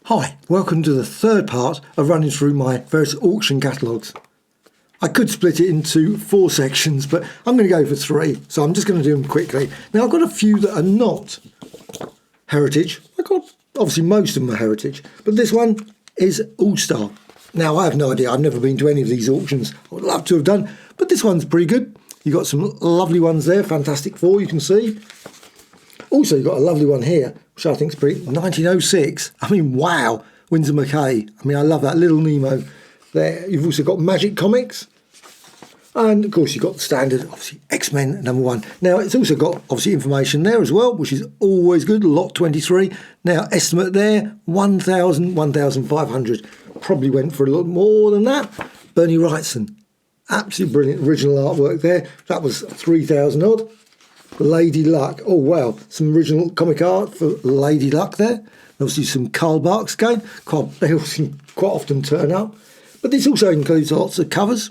Hi, welcome to the third part of running through my various auction catalogues. I could split it into 4 sections, but I'm going to go for 3, so I'm just going to do them quickly. Now, I've got a few that are not heritage. Obviously most of them are heritage, but this one is All-Star. Now, I have no idea. I've never been to any of these auctions. I would love to have done, but this one's pretty good. You've got some lovely ones there, Fantastic Four, you can see. Also, you've got a lovely one here, which I think is pretty, 1906. I mean, wow, Winsor McCay. I mean, I love that, Little Nemo there. You've also got Magic Comics. And, of course, you've got the standard, obviously, X-Men #1. Now, it's also got, obviously, information there as well, which is always good, lot 23. Now, estimate there, 1,000, 1,500. Probably went for a lot more than that. Bernie Wrightson. Absolutely brilliant original artwork there. That was 3,000 odd. Lady Luck. Oh, wow. Some original comic art for Lady Luck there. Obviously, some Carl Barks again. They also quite often turn up. But this also includes lots of covers.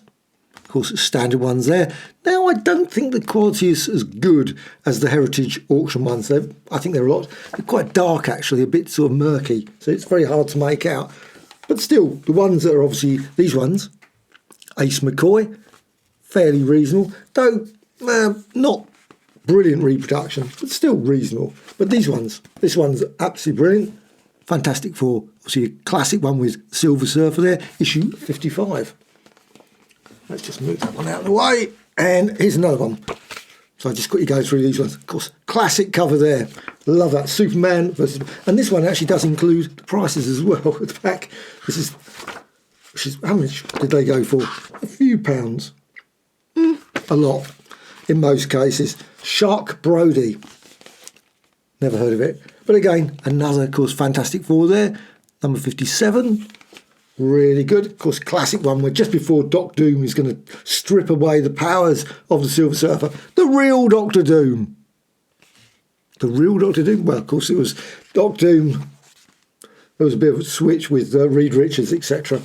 Of course, standard ones there. Now, I don't think the quality is as good as the Heritage auction ones. I think they're quite dark, actually, a bit sort of murky. So it's very hard to make out. But still, the ones that are obviously these ones, Ace McCoy, fairly reasonable. Though, not brilliant reproduction, but still reasonable. But this one's absolutely brilliant. Fantastic Four, obviously a classic one with Silver Surfer there, issue 55. Let's just move that one out of the way. And here's another one. So I just quickly go through these ones. Of course, classic cover there. Love that. Superman versus... And this one actually does include the prices as well at the back. Which is how much did they go for? A few pounds. A lot. In most cases. Shark Brody. Never heard of it. But again, another, of course, Fantastic Four there. Number 57. Really good. Of course, classic one where just before Doc Doom is going to strip away the powers of the Silver Surfer. The real Doctor Doom. The real Doctor Doom? Well, of course, it was Doc Doom. There was a bit of a switch with Reed Richards, etc.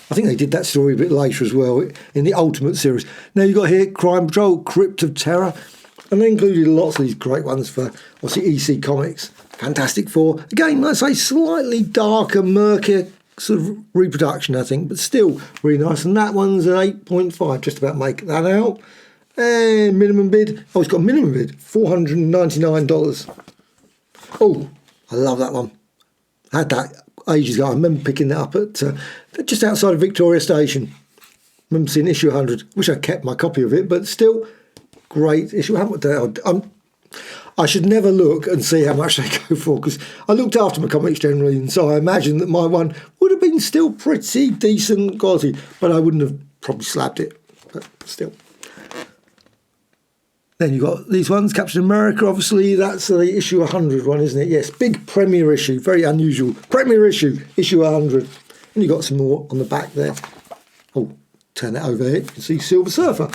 I think they did that story a bit later as well in the Ultimate series. Now you've got here Crime Patrol, Crypt of Terror. And they included lots of these great ones for, obviously, EC Comics. Fantastic Four. Again, let's say slightly darker, murkier sort of reproduction, I think, but still really nice. And that one's an 8.5, just about make that out. And minimum bid. Oh, it's got a minimum bid, $499. Oh, I love that one. I had that ages ago. I remember picking that up at just outside of Victoria Station. I remember seeing issue 100. Wish I kept my copy of it, but still great issue. I should never look and see how much they go for, because I looked after my comics generally, and so I imagine that my one would have been still pretty decent quality, but I wouldn't have probably slapped it, but still. Then you've got these ones, Captain America, obviously, that's the issue 100 one, isn't it? Yes, big premiere issue, very unusual. Premiere issue, issue 100. And you've got some more on the back there. Oh, turn that over here, you can see Silver Surfer.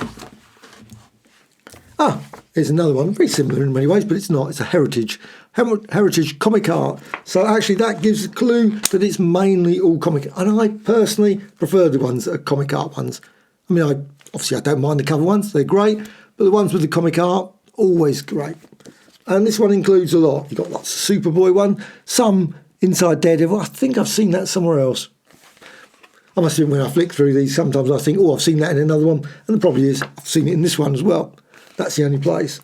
Ah, here's another one, very similar in many ways, but it's not. It's a heritage comic art. So actually that gives a clue that it's mainly all comic. And I personally prefer the ones that are comic art ones. I mean, obviously I don't mind the cover ones, they're great, but the ones with the comic art, always great. And this one includes a lot. You've got lots of Superboy one, some Inside Daredevil. I think I've seen that somewhere else. I must admit, when I flick through these, sometimes I think, oh, I've seen that in another one. And the probably is, I've seen it in this one as well. That's the only place.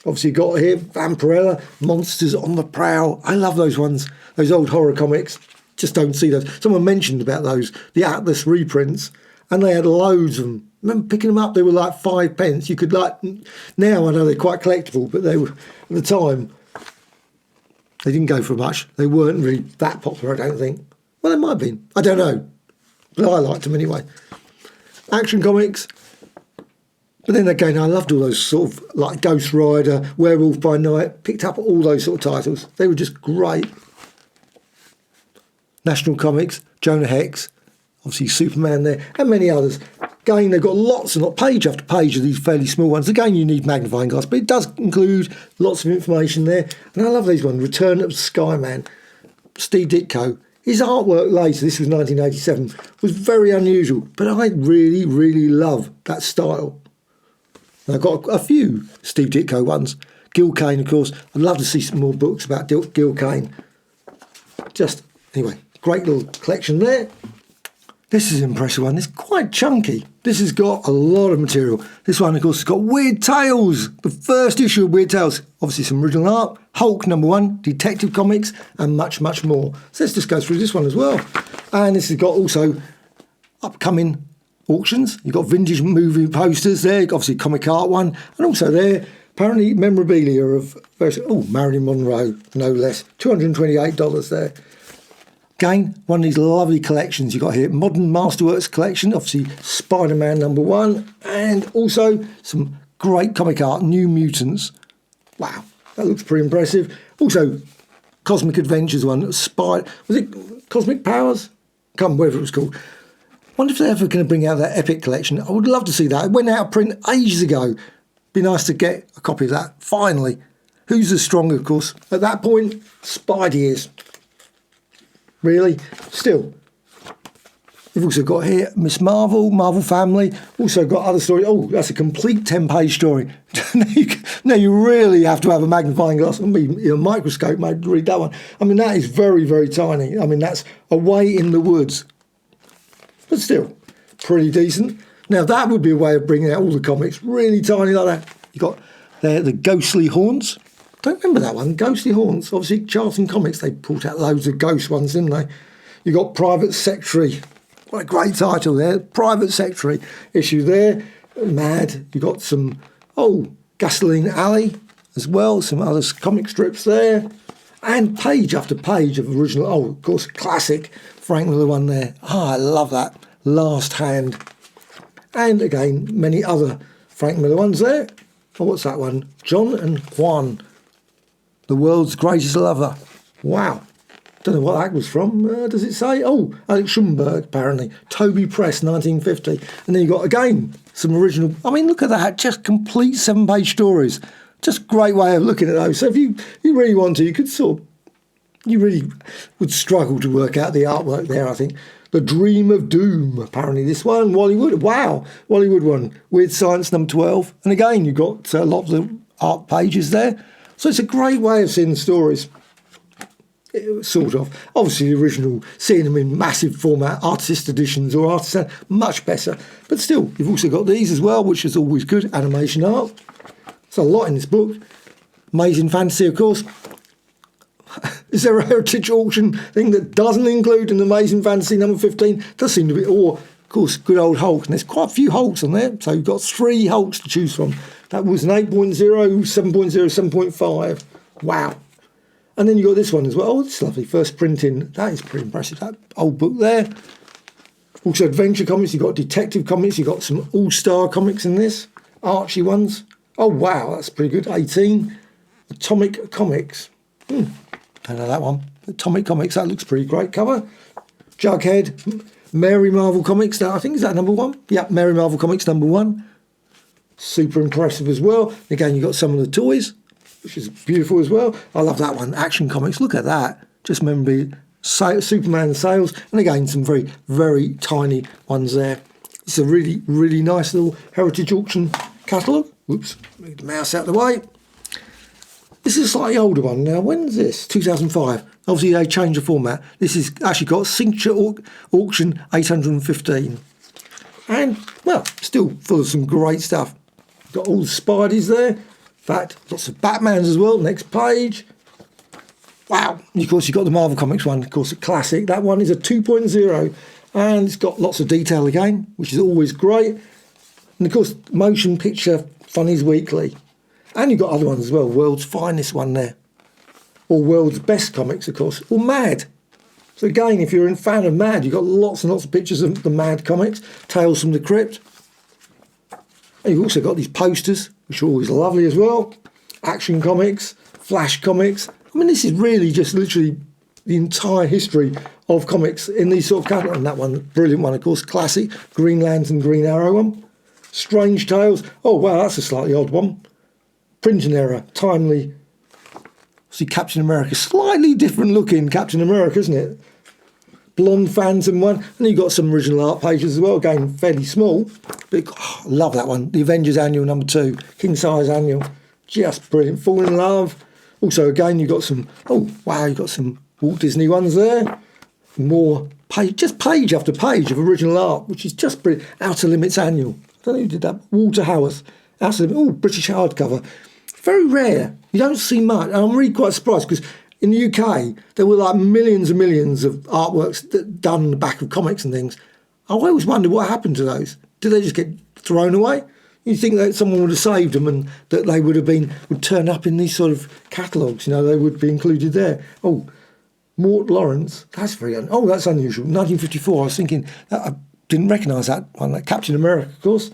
Obviously, you've got here Vampirella, Monsters on the Prowl. I love those ones, those old horror comics. Just don't see those. Someone mentioned about those, the Atlas reprints, and they had loads of them. I remember picking them up, they were like 5p. You could now I know they're quite collectible, but they were, at the time, they didn't go for much. They weren't really that popular, I don't think. Well, they might have been. I don't know. But I liked them anyway. Action Comics. But then again, I loved all those sort of like Ghost Rider, Werewolf by Night, picked up all those sort of titles. They were just great. National Comics, Jonah Hex, obviously Superman there, and many others. Again, they've got lots and lots, page after page of these fairly small ones. Again, you need magnifying glass, but it does include lots of information there. And I love these ones. Return of Skyman, Steve Ditko. His artwork later, this was 1987, was very unusual, but I really, really love that style. I've got a few Steve Ditko ones. Gil Kane, of course. I'd love to see some more books about Gil Kane. Just, anyway, great little collection there. This is an impressive one. It's quite chunky. This has got a lot of material. This one, of course, has got Weird Tales. The first issue of Weird Tales. Obviously some original art. Hulk #1, Detective Comics, and much, much more. So let's just go through this one as well. And this has got also upcoming auctions. You've got vintage movie posters there. You've got obviously comic art one. And also there, apparently memorabilia of Marilyn Monroe, no less. $228 there. Again, one of these lovely collections you've got here. Modern Masterworks collection, obviously Spider-Man #1, and also some great comic art, New Mutants. Wow, that looks pretty impressive. Also, Cosmic Adventures one, was it Cosmic Powers? Can't remember whatever it was called. Wonder if they're ever going to bring out that Epic collection. I would love to see that. It went out of print ages ago. Be nice to get a copy of that, finally. Who's the stronger, of course? At that point, Spidey is. Really? Still. We've also got here Miss Marvel, Marvel Family. Also got other stories. Oh, that's a complete 10-page story. Now you really have to have a magnifying glass and a microscope, mate, to read that one. I mean, that is very, very tiny. I mean, that's away in the woods. But still, pretty decent. Now, that would be a way of bringing out all the comics. Really tiny like that. You got there the Ghostly Haunts. Don't remember that one, Ghostly Haunts. Obviously, Charlton Comics, they brought out loads of ghost ones, didn't they? You got Private Secretary. What a great title there. Private Secretary issue there. Mad. You got some, Gasoline Alley as well. Some other comic strips there. And page after page of original, of course, classic Frank Miller one there. I love that. Last Hand. And again, many other Frank Miller ones there. What's that one? John and Juan. The World's Greatest Lover. Wow. Don't know what that was from. Does it say? Alex Schumberg, apparently. Toby Press, 1950. And then you got, again, some original... I mean, look at that. Just complete 7-page stories. Just great way of looking at those. So if you really want to, you could you really would struggle to work out the artwork there, I think. The Dream of Doom, apparently this one. Wally Wood. Wow. Wally Wood one. Weird Science #12. And again, you've got lots of art pages there. So it's a great way of seeing the stories, sort of. Obviously, the original, seeing them in massive format, artist editions or artisan, much better. But still, you've also got these as well, which is always good, animation art. There's a lot in this book. Amazing Fantasy, of course. Is there a heritage auction thing that doesn't include an Amazing Fantasy #15? Does seem to be, or, of course, good old Hulk. And there's quite a few Hulks on there. So you've got 3 Hulks to choose from. That was an 8.0, 7.0, 7.5. Wow. And then you got this one as well. Oh, it's lovely. First printing. That is pretty impressive. That old book there. Also adventure comics. You've got detective comics. You've got some all-star comics in this. Archie ones. Oh, wow. That's pretty good. 18. Atomic Comics. Don't know that one. Atomic Comics. That looks pretty great cover. Jughead. Mary Marvel Comics. I think is that #1? Yeah, Mary Marvel Comics #1. Super impressive as well. Again, you've got some of the toys, which is beautiful as well. I love that one. Action Comics. Look at that. Just remember Superman sales. And again, some very, very tiny ones there. It's a really, really nice little heritage auction catalogue. Whoops. Move the mouse out of the way. This is a slightly older one. Now, when's this? 2005. Obviously, they changed the format. This has actually got Signature Auction 815. And, well, still full of some great stuff. Got all the Spideys there. In fact, lots of Batmans as well. Next page. Wow. And of course, you've got the Marvel Comics one. Of course, a classic. That one is a 2.0. And it's got lots of detail again, which is always great. And, of course, Motion Picture Funnies Weekly. And you've got other ones as well. World's Finest one there. Or World's Best Comics, of course. Or Mad. So again, if you're a fan of Mad, you've got lots and lots of pictures of the Mad comics. Tales from the Crypt. And you've also got these posters, which are always lovely as well. Action Comics. Flash Comics. I mean, this is really just literally the entire history of comics in these sort of catalogues. And that one, brilliant one, of course. Classic. Green Lantern, Green Arrow one. Strange Tales. Oh, wow, that's a slightly odd one. Printing error, timely. See Captain America, slightly different looking Captain America, isn't it? Blonde Phantom one, and you've got some original art pages as well. Again, fairly small, but I love that one. The Avengers Annual #2, king size annual, just brilliant. Fall in Love. Also, again, you've got some. Oh wow, you've got some Walt Disney ones there. more page, just page after page of original art, which is just brilliant. Outer Limits Annual. I don't know who did that. Walter Howarth. Outer Limits. Oh, British hardcover. Very rare. You don't see much. And I'm really quite surprised because in the UK there were like millions and millions of artworks done on the back of comics and things. I always wonder what happened to those. Did they just get thrown away? You think that someone would have saved them and that they would turn up in these sort of catalogues, you know, they would be included there. Oh, Mort Lawrence, that's that's unusual. 1954, I was thinking, I didn't recognise that one, that Captain America, of course.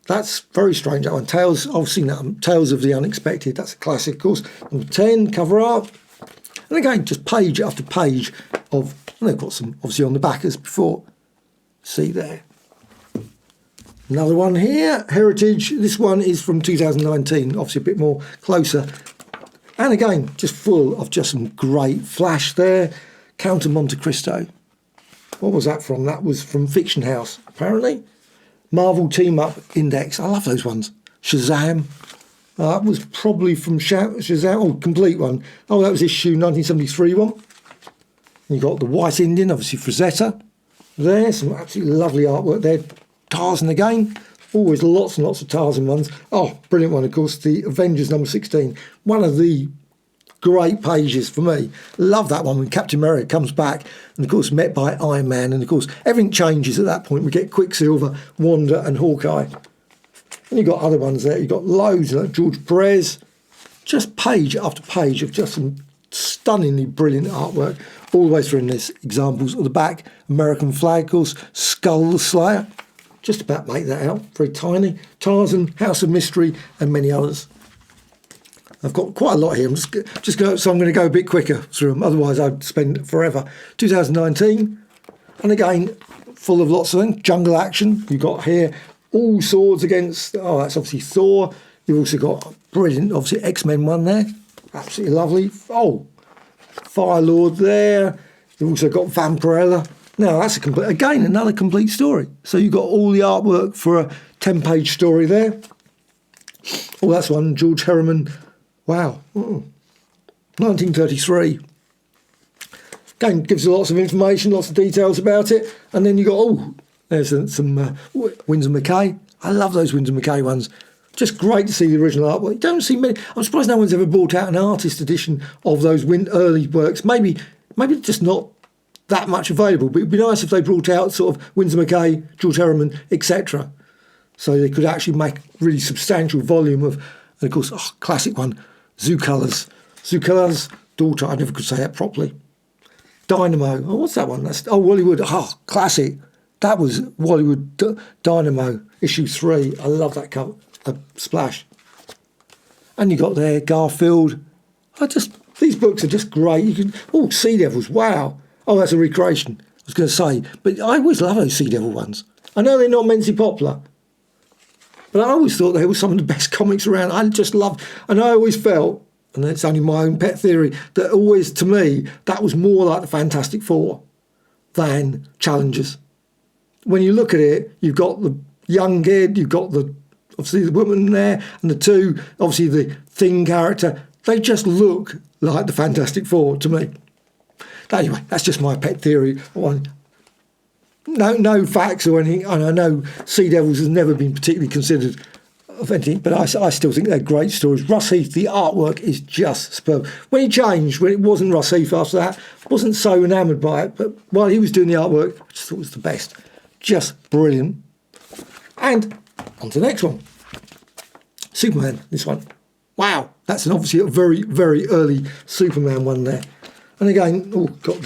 That's very strange, that one. Tales, I've seen that, Tales of the Unexpected, that's a classic, of course. Number 10, cover art. And again, just page after page of, and they've got some, obviously, on the back as before. See there. Another one here, Heritage. This one is from 2019, obviously a bit more closer. And again, just full of just some great flash there. Count of Monte Cristo. What was that from? That was from Fiction House, apparently. Marvel Team Up Index. I love those ones. Shazam. That was probably from Shazam. Oh, complete one. Oh, that was issue 1973 one. You got the White Indian, obviously Frazetta. There, some absolutely lovely artwork there. Tarzan again. Always lots and lots of Tarzan ones. Oh, brilliant one, of course, the Avengers number 16. One of the great pages for me. Love that one when Captain America comes back and, of course, met by Iron Man. And, of course, everything changes at that point. We get Quicksilver, Wanda and Hawkeye. And you've got other ones there. You've got loads, like George Perez. Just page after page of just some stunningly brilliant artwork. All the way through in this. Examples at the back. American flag, of course. Skull the Slayer. Just about make that out. Very tiny. Tarzan, House of Mystery, and many others. I've got quite a lot here. So I'm going to go a bit quicker through them. Otherwise, I'd spend forever. 2019, and again, full of lots of things. Jungle Action. You've got here all swords against. Oh, that's obviously Thor. You've also got brilliant, obviously X-Men one there. Absolutely lovely. Oh, Fire Lord there. You've also got Vampirella. Now, that's another complete story. So you've got all the artwork for a 10-page story there. Oh, that's one, George Herriman. Wow. 1933. Again, gives you lots of information, lots of details about it. And then you got, there's some Winsor McCay. I love those Winsor McCay ones. Just great to see the original artwork. You don't see many. I'm surprised no one's ever brought out an artist edition of those early works. Maybe just not that much available, but it'd be nice if they brought out sort of Winsor McCay, George Herriman, etc. So they could actually make really substantial volume of, and of course, classic one, Zoocolor's daughter. I never could say that properly. Dynamo. Oh, what's that one? That's Wallywood. Classic. That was Wallywood Dynamo issue 3. I love that cover, splash. And you got there Garfield. These books are just great. You can Sea Devils. Wow. Oh, that's a recreation, I was going to say. But I always love those Sea Devil ones. I know they're not immensely popular, but I always thought they were some of the best comics around. I just loved, and I always felt, and it's only my own pet theory, that always, to me, that was more like the Fantastic Four than Challengers. When you look at it, you've got the young kid, you've got obviously the woman there, and the two, obviously the Thing character. They just look like the Fantastic Four to me. Anyway, that's just my pet theory. No facts or anything. And I know Sea Devils has never been particularly considered of anything, but I still think they're great stories. Russ Heath, the artwork is just superb. When he changed, when it wasn't Russ Heath after that, I wasn't so enamoured by it, but while he was doing the artwork, I just thought it was the best. Just brilliant. And on to the next one. Superman, this one. Wow, that's obviously a very, very early Superman one there. And again, got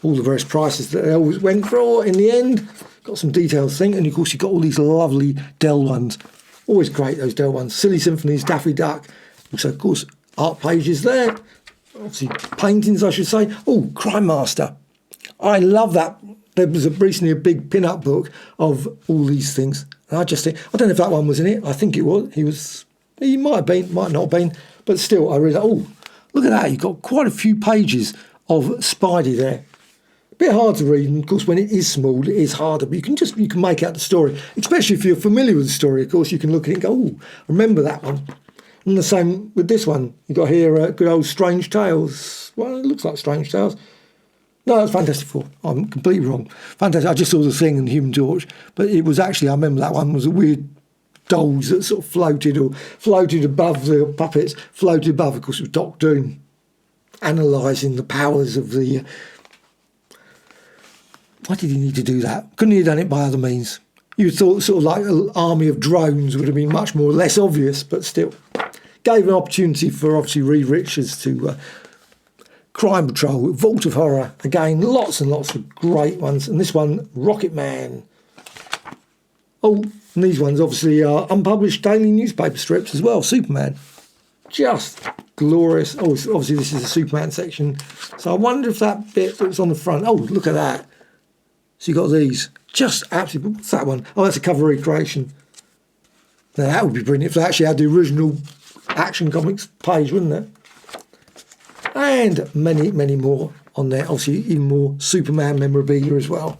all the various prices that they always went for in the end. Got some details thing, and of course you've got all these lovely Dell ones. Always great, those Dell ones. Silly Symphonies, Daffy Duck. Also, of course, art pages there. Obviously, paintings, I should say. Oh, Crime Master. I love that. There was recently a big pin-up book of all these things. And I just think, I don't know if that one was in it. I think it was. He might have been, might not have been. But still, I really, look at that, you've got quite a few pages of Spidey there. A bit hard to read, and of course when it is small, it is harder, but you can make out the story, especially if you're familiar with the story. Of course, you can look at it and go, remember that one. And the same with this one. You've got here good old Strange Tales. Well, it looks like Strange Tales. No, it's Fantastic Four. I'm completely wrong. Fantastic. I just saw the Thing and Human Torch, but it was actually, I remember that one was a weird dolls that sort of floated above the puppets, floated above. Of course, it was Doc Doom analysing the powers of the. Why did he need to do that? Couldn't he have done it by other means? You thought sort of like an army of drones would have been much more less obvious, but still gave an opportunity for obviously Reed Richards to. Crime Patrol, Vault of Horror, again, lots and lots of great ones. And this one, Rocket Man. Oh, and these ones obviously are unpublished daily newspaper strips as well. Superman, just glorious. Oh, obviously this is the Superman section. So I wonder if that bit that was on the front. Oh, look at that. So you got these, just absolutely. What's that one? Oh, that's a cover recreation. Now that would be brilliant if they actually had the original Action Comics page, wouldn't it? And many, many more on there. Obviously, even more Superman memorabilia as well.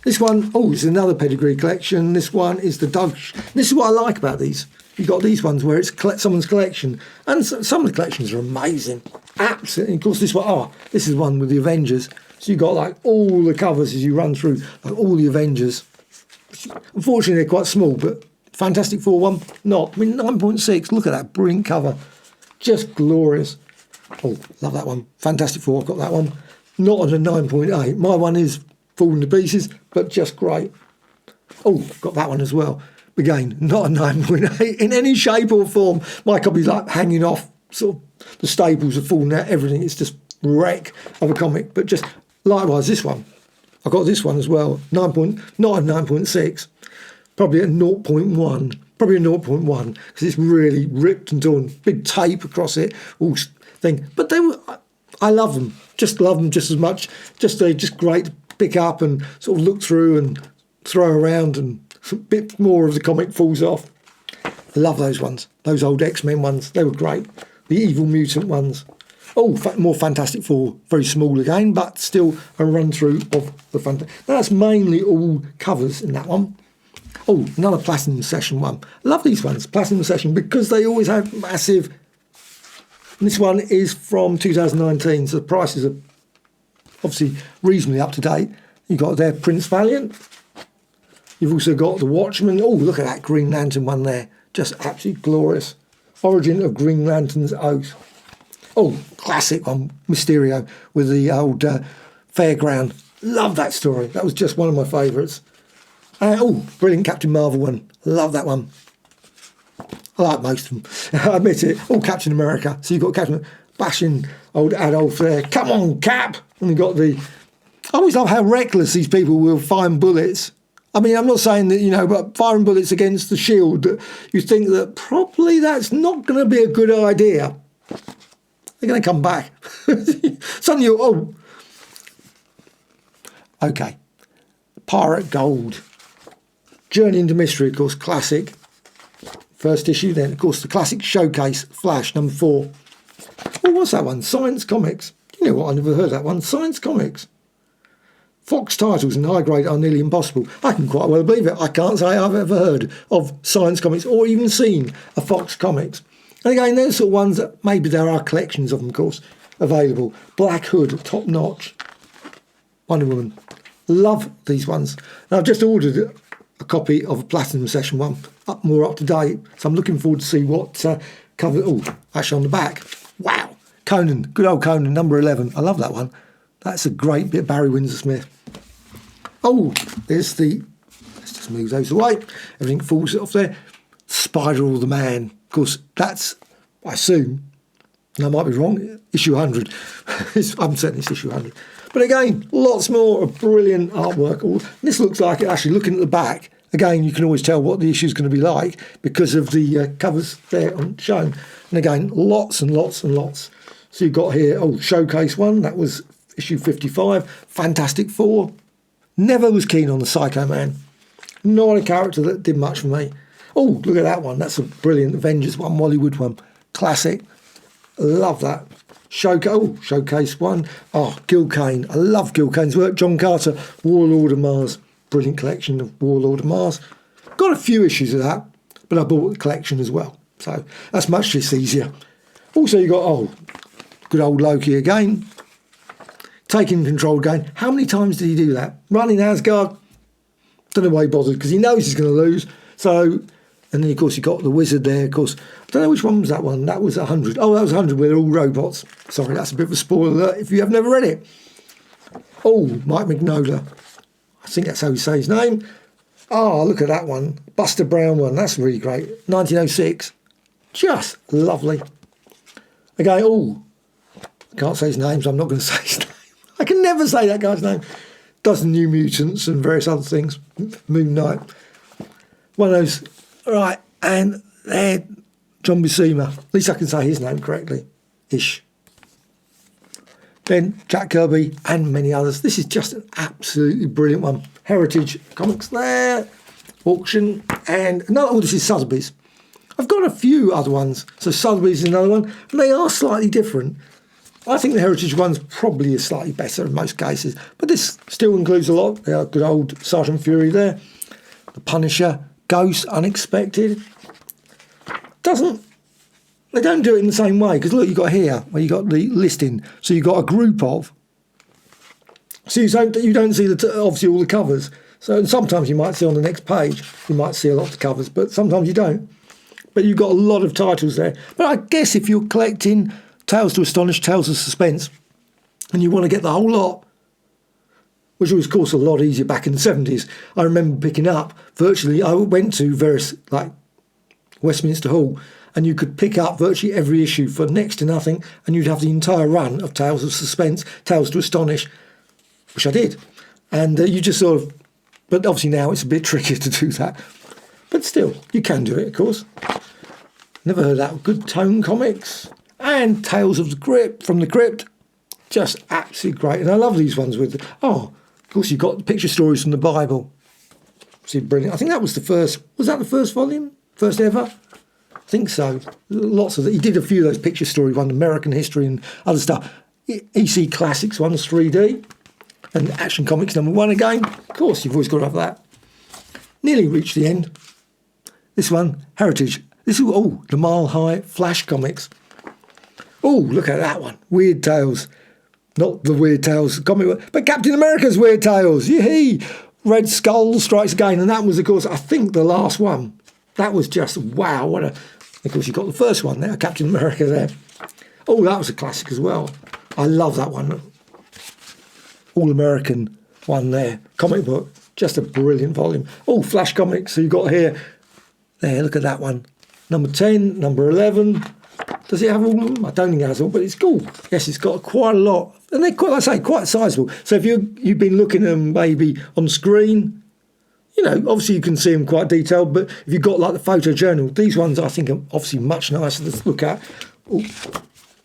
This one, oh, it's another pedigree collection. This one is the Doug. This is what I like about these. You've got these ones where it's someone's collection. And some of the collections are amazing. Absolutely. And of course, this one, this is one with the Avengers. So you've got like all the covers as you run through, like all the Avengers. Unfortunately, they're quite small, but Fantastic Four one, not. I mean, 9.6. Look at that brilliant cover. Just glorious. Oh, love that one. Fantastic Four, I've got that one. Not on a 9.8. My one is falling to pieces, but just great. Oh, got that one as well. Again, not a 9.8 in any shape or form. My copy's like hanging off, sort of the staples are falling out, everything. It's just wreck of a comic. But just likewise, this one. I got this one as well. Not a 9.6. Probably a 0.1. Probably a 0.1 because it's really ripped and torn. Big tape across it. All thing, but I love them just as much. They're just great to pick up and sort of look through and throw around, and a bit more of the comic falls off. I love those ones, those old X-Men ones. They were great. The Evil Mutant ones. Oh, more Fantastic Four, very small again, but still a run through of the Fantastic. That's mainly all covers in that one. Oh, another Platinum Session one. I love these ones, Platinum Session, because they always have massive. And this one is from 2019, so the prices are obviously reasonably up to date. You've got there Prince Valiant. You've also got The Watchmen. Oh, look at that Green Lantern one there. Just absolutely glorious. Origin of Green Lantern's Oath. Oh, classic one, Mysterio with the old fairground. Love that story. That was just one of my favourites. Oh, brilliant Captain Marvel one. Love that one. I like most of them. I admit it. Oh, Captain America. So you've got Captain bashing old Adolf there. Come on, Cap. And you've got the. I always love how reckless these people will find bullets. I mean, I'm not saying that, but firing bullets against the shield, you think that probably that's not going to be a good idea. They're going to come back. Suddenly okay. Pirate Gold. Journey into Mystery, of course, classic. First issue, then, of course, the classic Showcase Flash, number 4. Oh, what's that one? Science Comics. You know what? I never heard that one. Science Comics. Fox titles in high grade are nearly impossible. I can quite well believe it. I can't say I've ever heard of Science Comics or even seen a Fox Comics. And again, those sort of ones that maybe there are collections of them, of course, available. Black Hood, top notch. Wonder Woman. Love these ones. And I've just ordered a copy of a Platinum Session one, more up to date. So I'm looking forward to see what cover. Oh, actually on the back. Wow. Conan, good old Conan, number 11. I love that one. That's a great bit of Barry Windsor Smith. Oh, there's the. Let's just move those away. Everything falls off there. Spider-All the Man. Of course, that's, I assume, and I might be wrong, issue 100. I'm certain it's issue 100. But again, lots more of brilliant artwork. This looks like it, actually, looking at the back, again, you can always tell what the issue is going to be like because of the covers there shown. And again, lots and lots and lots. So you've got here, Showcase 1, that was issue 55. Fantastic Four. Never was keen on the Psycho Man. Not a character that did much for me. Oh, look at that one. That's a brilliant Avengers one, Mollywood one. Classic. Love that. Showcase 1. Oh, Gil Kane. I love Gil Kane's work. John Carter, Warlord of Mars. Brilliant collection of Warlord of Mars. Got a few issues of that, but I bought the collection as well. So that's much just easier. Also, you got, good old Loki again. taking control again. How many times did he do that? Running Asgard, don't know why he bothered, because he knows he's going to lose. So, and then of course you got the wizard there. Of course, I don't know which one was that one. That was 100. Oh, that was 100. Where they're all robots. Sorry, that's a bit of a spoiler alert if you have never read it. Oh, Mike Mignola. I think that's how you say his name. Oh, look at that one. Buster Brown one. That's really great. 1906. Just lovely. Again, oh, I can't say his name, so I'm not going to say his name. I can never say that guy's name. Does the New Mutants and various other things. Moon Knight. One of those. Right, and there, John Buscema. At least I can say his name correctly. Ish. Then Jack Kirby and many others. This is just an absolutely brilliant one. Heritage Comics there. Auction. And no, oh, this is Sotheby's. I've got a few other ones. So Sotheby's is another one. And they are slightly different. I think the Heritage one's probably is slightly better in most cases. But this still includes a lot. They are good old Sergeant Fury there. The Punisher. Ghost. Unexpected. They don't do it in the same way. Because look, you got here where you got the listing. So you got a group of. So you don't see obviously all the covers. So sometimes you might see on the next page. You might see a lot of covers. But sometimes you don't. But you've got a lot of titles there. But I guess if you're collecting Tales to Astonish, Tales of Suspense, and you want to get the whole lot, which was, of course, a lot easier back in the 70s. I remember picking up virtually, I went to various, like Westminster Hall, and you could pick up virtually every issue for next to nothing, and you'd have the entire run of Tales of Suspense, Tales to Astonish, which I did. And you just sort of, but obviously now it's a bit trickier to do that. But still, you can do it, of course. Never heard that. Good Tone Comics. And Tales of the Crypt, from the Crypt. Just absolutely great. And I love these ones with, of course, you've got the picture stories from the Bible. See, brilliant. I think that was the first, was that the first volume? First ever? I think so. Lots of that. He did a few of those picture stories, one American history and other stuff. EC Classics one's 3D. And Action Comics #1 again. Of course, you've always got to have that. Nearly reached the end. This one, Heritage. This is, the Mile High Flash Comics. Oh, look at that one. Weird Tales. Not the Weird Tales comic, but Captain America's Weird Tales. Yee! Red Skull Strikes Again. And that was, of course, I think the last one. That was just, wow. Of course, you got the first one there, Captain America there. Oh, that was a classic as well. I love that one. All-American one there. Comic book. Just a brilliant volume. Oh, Flash Comics. So you got here. There, look at that one. Number 10, number 11. Does it have all of them? I don't think it has all, but it's cool. Yes, it's got quite a lot. And they're quite, like I say, quite sizable. So if you've been looking at them maybe on screen, obviously you can see them quite detailed, but if you've got like the photo journal, these ones I think are obviously much nicer to look at. Oh,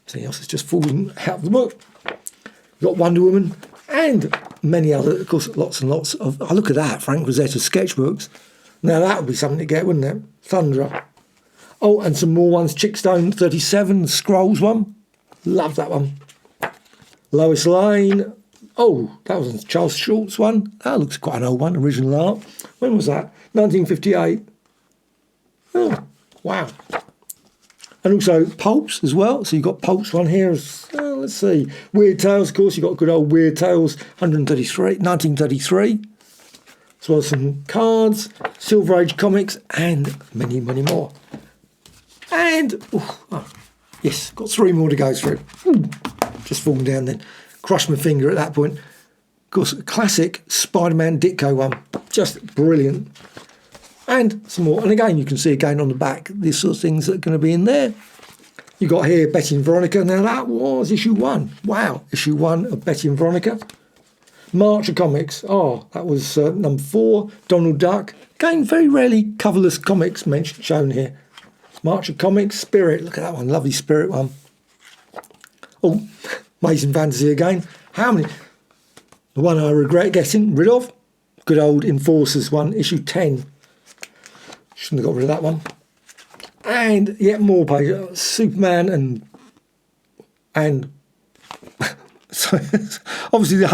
something else has just fallen out of the book. You've got Wonder Woman and many other, of course, lots and lots of, look at that, Frank Rosetta sketchbooks. Now that would be something to get, wouldn't it? Thunderer. Oh, and some more ones. Chickstone 37, Scrolls one. Love that one. Lois Lane. Oh, that was Charles Schultz one. That looks quite an old one, original art. When was that? 1958. Oh, wow. And also Pulps as well. So you've got Pulps one here. Let's see. Weird Tales, of course. You've got good old Weird Tales, 1933. As well as some cards, Silver Age comics, and many, many more. And, yes, got 3 more to go through. Just falling down then. Crushed my finger at that point. Of course, a classic Spider-Man Ditko one. Just brilliant. And some more. And again, you can see again on the back, these sort of things that are going to be in there. You got here Betty and Veronica. Now, that was issue 1. Wow, issue 1 of Betty and Veronica. March of Comics. Oh, that was number 4. Donald Duck. Again, very rarely coverless comics shown here. March of Comics. Spirit. Look at that one. Lovely Spirit one. Oh, Amazing Fantasy again. How many? The one I regret getting rid of. Good old Enforcers one. Issue 10. Shouldn't have got rid of that one. And yet more pages. Superman and so obviously the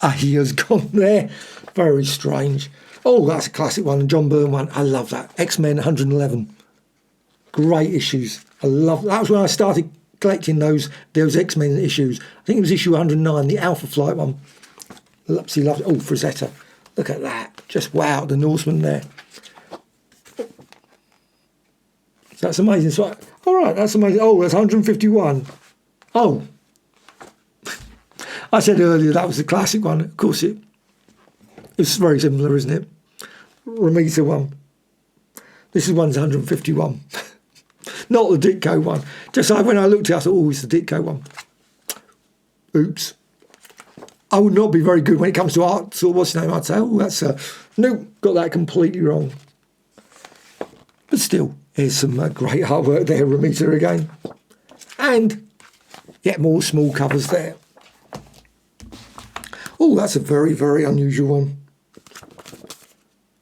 HA has gone there. Very strange. Oh, that's a classic one. John Byrne one. I love that. X-Men 111. Great issues. I love that. Was when I started collecting those X-Men issues. I think it was issue 109, the Alpha Flight one. Absolutely loved it. Oh, Frazetta. Look at that. Just wow, the Norseman there. That's amazing. So, all right, that's amazing. Oh, that's 151. Oh. I said earlier that was the classic one. Of course, it's very similar, isn't it? Romita one. This is one's 151. Not the Ditko one. Just like when I looked at it, I thought, oh, it's the Ditko one. Oops. I would not be very good when it comes to art. So what's the name? I'd say, oh, that's nope, got that completely wrong. But still, here's some great artwork there, Romita again. And yet more small covers there. Oh, that's a very, very unusual one.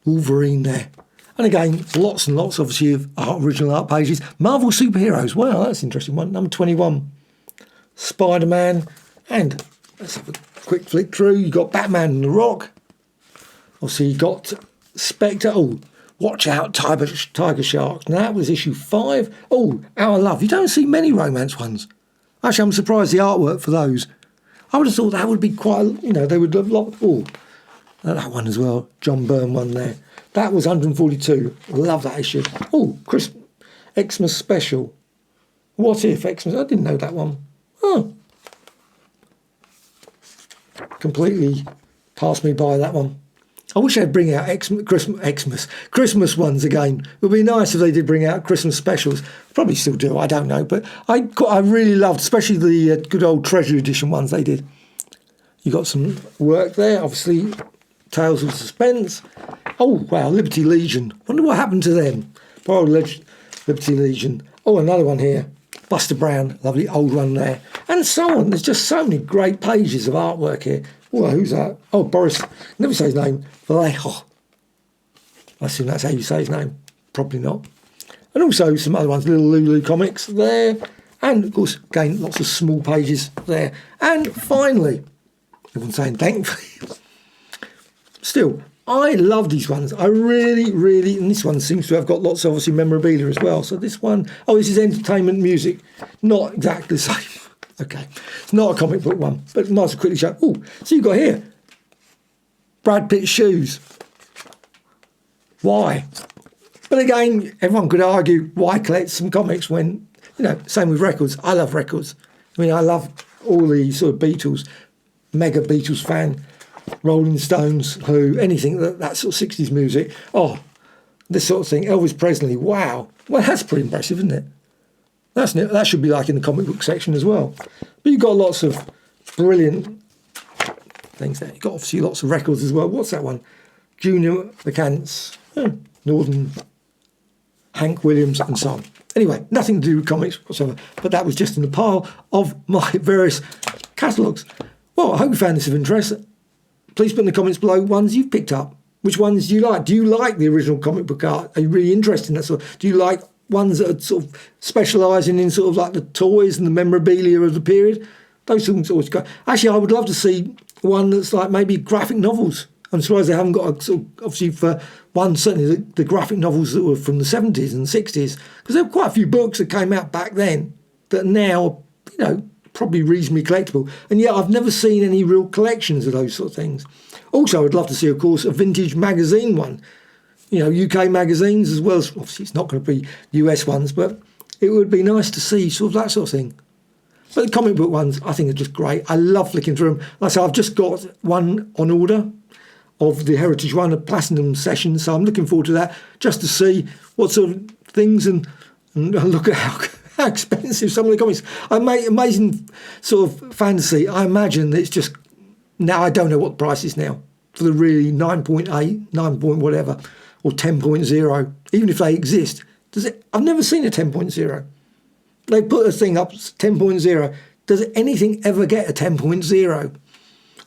Wolverine there. And again, lots and lots, obviously, of original art pages. Marvel Superheroes. Wow, that's an interesting one. Number 21. Spider-Man. And let's have a quick flick through. You've got Batman and The Rock. Obviously, you've got Spectre. Oh, watch out, Tiger Sharks. Now, that was issue 5. Oh, Our Love. You don't see many romance ones. Actually, I'm surprised the artwork for those. I would have thought that would be quite, they would have loved. Oh, that one as well. John Byrne one there. That was 142. Love that issue. Oh, Xmas special. What if Xmas? I didn't know that one. Oh. Completely passed me by that one. I wish they'd bring out Christmas ones again. It would be nice if they did bring out Christmas specials. Probably still do, I don't know. But I really loved, especially the good old Treasury Edition ones they did. You got some work there, obviously. Tales of Suspense. Oh, wow, Liberty Legion. Wonder what happened to them. Poor old Liberty Legion. Oh, another one here. Buster Brown, lovely old one there. And so on. There's just so many great pages of artwork here. Oh, who's that? Oh, Boris. Never say his name. Vallejo. I assume that's how you say his name. Probably not. And also some other ones. Little Lulu comics there. And, of course, again, lots of small pages there. And finally, everyone's saying thankfully. Still, I love these ones. I really, really, and this one seems to have got lots of, obviously, memorabilia as well. So this one, oh, this is entertainment music. Not exactly the same. Okay, it's not a comic book one, but might as well quickly show. Oh, so you've got here, Brad Pitt's shoes. Why? But again, everyone could argue, why collect some comics when, same with records. I love records. I mean, I love all the sort of Beatles, mega Beatles fan. Rolling Stones, Who, anything that sort of 60s music. Oh, this sort of thing. Elvis Presley, wow. Well, that's pretty impressive, isn't it? That should be like in the comic book section as well. But you've got lots of brilliant things there. You've got obviously lots of records as well. What's that one? Junior McCants, Northern, Hank Williams, and so on. Anyway, nothing to do with comics whatsoever, but that was just in the pile of my various catalogues. Well, I hope you found this of interest. Please put in the comments below ones you've picked up. Which ones do you like? Do you like the original comic book art? Are you really interested in that sort of? Do you like ones that are sort of specialising in sort of like the toys and the memorabilia of the period? Those things always go. Actually, I would love to see one that's like maybe graphic novels. I'm surprised they haven't got a sort of, obviously for one, certainly the graphic novels that were from the 70s and 60s, because there were quite a few books that came out back then that now, probably reasonably collectible, and yet I've never seen any real collections of those sort of things. Also, I'd love to see, of course, a vintage magazine one. UK magazines as well as, obviously it's not going to be US ones, but it would be nice to see sort of that sort of thing. But the comic book ones, I think, are just great. I love flicking through them. Like I say, I've just got one on order of the Heritage one, a Platinum session, so I'm looking forward to that, just to see what sort of things and look at how expensive some of the comics. Amazing sort of fantasy. I imagine it's just, now I don't know what the price is now for the really 9.8, 9 point whatever, or 10.0, even if they exist. I've never seen a 10.0. They put a thing up 10.0. Does anything ever get a 10.0?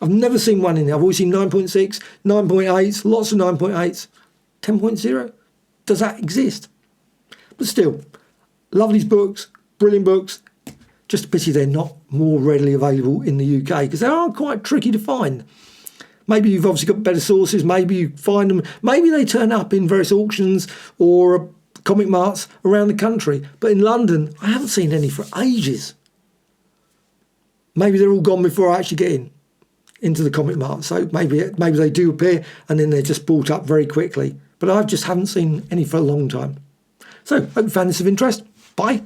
I've never seen one in there. I've always seen 9.6, 9.8s, lots of 9.8s. 10.0? Does that exist? But still, love these books, brilliant books. Just a pity they're not more readily available in the UK, because they are quite tricky to find. Maybe you've obviously got better sources, maybe you find them, maybe they turn up in various auctions or comic marts around the country. But in London, I haven't seen any for ages. maybe they're all gone before I actually get into the comic mart. So maybe they do appear and then they're just bought up very quickly. But I just haven't seen any for a long time. So hope you found this of interest. Bye.